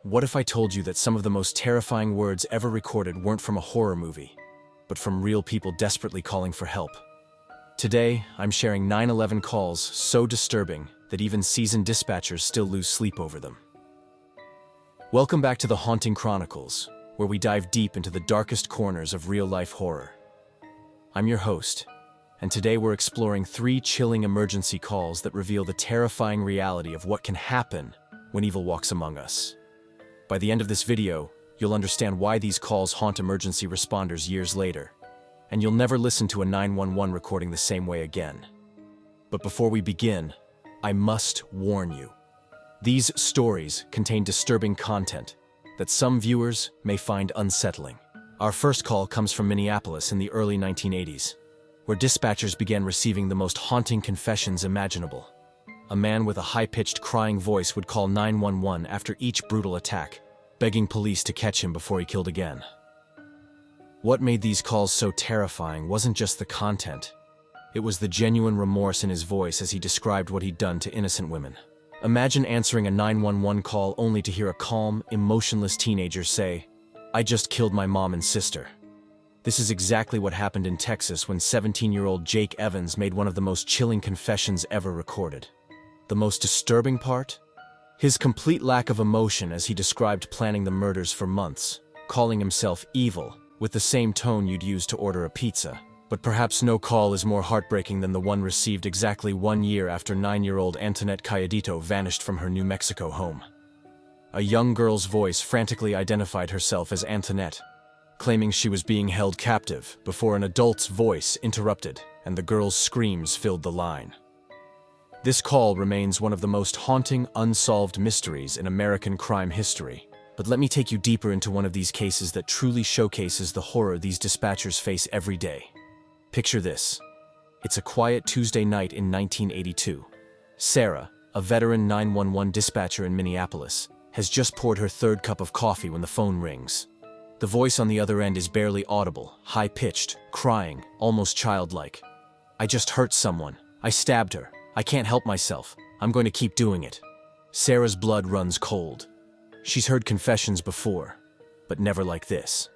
What if I told you that some of the most terrifying words ever recorded weren't from a horror movie, but from real people desperately calling for help? Today, I'm sharing 9/11 calls so disturbing that even seasoned dispatchers still lose sleep over them. Welcome back to the Haunting Chronicles, where we dive deep into the darkest corners of real-life horror. I'm your host, and today we're exploring 3 chilling emergency calls that reveal the terrifying reality of what can happen when evil walks among us. By the end of this video, you'll understand why these calls haunt emergency responders years later, and you'll never listen to a 911 recording the same way again. But before we begin, I must warn you. These stories contain disturbing content that some viewers may find unsettling. Our first call comes from Minneapolis in the early 1980s, where dispatchers began receiving the most haunting confessions imaginable. A man with a high-pitched crying voice would call 911 after each brutal attack, begging police to catch him before he killed again. What made these calls so terrifying wasn't just the content. It was the genuine remorse in his voice as he described what he'd done to innocent women. Imagine answering a 911 call only to hear a calm, emotionless teenager say, "I just killed my mom and sister." This is exactly what happened in Texas when 17-year-old Jake Evans made one of the most chilling confessions ever recorded. The most disturbing part? His complete lack of emotion as he described planning the murders for months, calling himself evil, with the same tone you'd use to order a pizza. But perhaps no call is more heartbreaking than the one received exactly 1 year after 9-year-old Antoinette Calladito vanished from her New Mexico home. A young girl's voice frantically identified herself as Antoinette, claiming she was being held captive before an adult's voice interrupted and the girl's screams filled the line. This call remains one of the most haunting, unsolved mysteries in American crime history. But let me take you deeper into one of these cases that truly showcases the horror these dispatchers face every day. Picture this. It's a quiet Tuesday night in 1982. Sarah, a veteran 911 dispatcher in Minneapolis, has just poured her 3rd cup of coffee when the phone rings. The voice on the other end is barely audible, high-pitched, crying, almost childlike. "I just hurt someone. I stabbed her. I can't help myself. I'm going to keep doing it." Sarah's blood runs cold. She's heard confessions before, but never like this.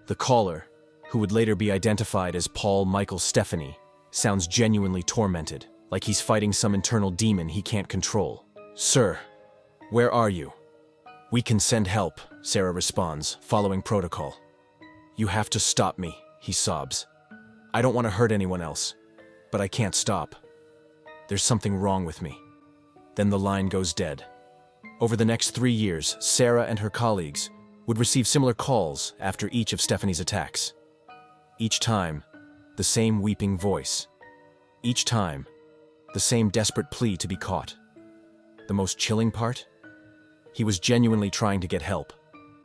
The caller, who would later be identified as Paul Michael Stephanie, sounds genuinely tormented, like he's fighting some internal demon he can't control. "Sir, where are you?" "We can send help," Sarah responds, following protocol. "You have to stop me," he sobs. "I don't want to hurt anyone else, but I can't stop. There's something wrong with me." Then the line goes dead. Over the next 3 years, Sarah and her colleagues would receive similar calls after each of Stephanie's attacks. Each time, the same weeping voice. Each time, the same desperate plea to be caught. The most chilling part? He was genuinely trying to get help,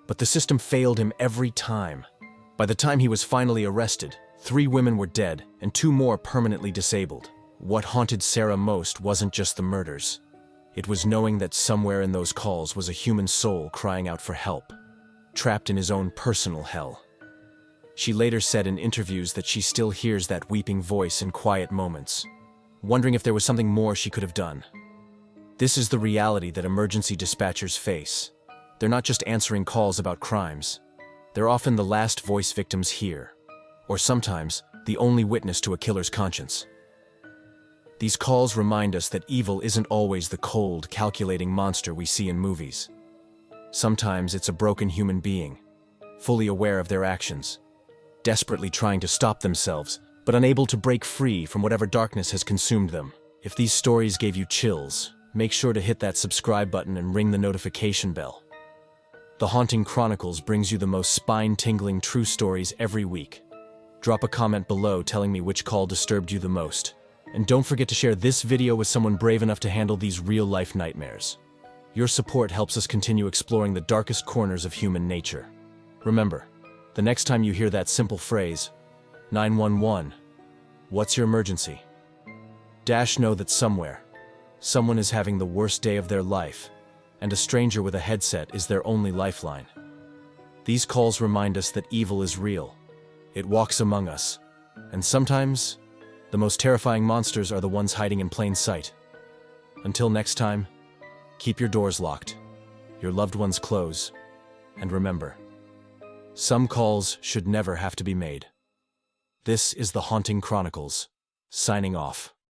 but the system failed him every time. By the time he was finally arrested, 3 women were dead and 2 more permanently disabled. What haunted Sarah most wasn't just the murders. It was knowing that somewhere in those calls was a human soul crying out for help, trapped in his own personal hell. She later said in interviews that she still hears that weeping voice in quiet moments, wondering if there was something more she could have done. This is the reality that emergency dispatchers face. They're not just answering calls about crimes. They're often the last voice victims hear, or sometimes the only witness to a killer's conscience. These calls remind us that evil isn't always the cold, calculating monster we see in movies. Sometimes it's a broken human being, fully aware of their actions, desperately trying to stop themselves, but unable to break free from whatever darkness has consumed them. If these stories gave you chills, make sure to hit that subscribe button and ring the notification bell. The Haunting Chronicles brings you the most spine-tingling true stories every week. Drop a comment below telling me which call disturbed you the most. And don't forget to share this video with someone brave enough to handle these real-life nightmares. Your support helps us continue exploring the darkest corners of human nature. Remember, the next time you hear that simple phrase, 911, what's your emergency? Know that somewhere, someone is having the worst day of their life, and a stranger with a headset is their only lifeline. These calls remind us that evil is real. It walks among us, and sometimes, the most terrifying monsters are the ones hiding in plain sight. Until next time, keep your doors locked your loved ones close. And remember, some calls should never have to be made. This is the Haunting Chronicles, signing off.